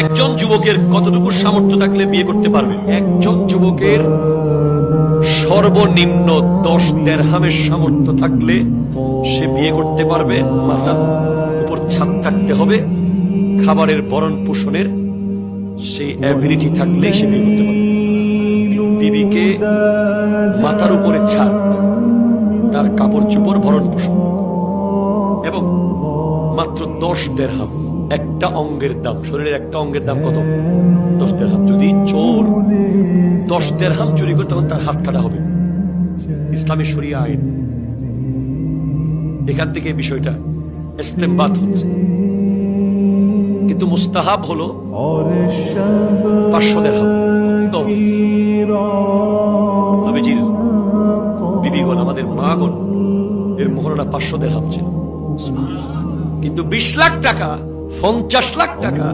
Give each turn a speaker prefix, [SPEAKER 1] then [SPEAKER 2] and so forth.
[SPEAKER 1] একজন যুবকের কতটুকু সামর্থ্য থাকলে বিয়ে করতে পারবে? একজন যুবকের সর্বনিম্ন 10 দিরহামের সামর্থ্য থাকলে সে বিয়ে করতে পারবে। মাথার উপর ছাদ থাকতে হবে, খাবারের ভরণ পোষণের সেই অ্যাবিলিটি থাকলে সে বিয়ে করতে পারবে। বিবিকে মাথার উপরে ছাদ, তার কাপড় চোপড়, ভরণ পোষণ এবং মাত্র 10 দিরহাম, একটা অঙ্গের দাম, শরীরের একটা অঙ্গের দাম কত? 10 দিরহাম। যদি চোর 10 দিরহাম চুরি করে তখন তার হাত কাটা হবে। ইসলামী শরিয়া আইন। এখান থেকে বিষয়টা ইস্তেমবাত হচ্ছে। কিন্তু মুস্তাহাব হলো 500 দিরহাম। নবীজির বিবিগণ, আমাদের মাগণ, এর মোহরটা 500 দিরহাম ছিল। কিন্তু 20 লাখ টাকা, 50 লাখ টাকা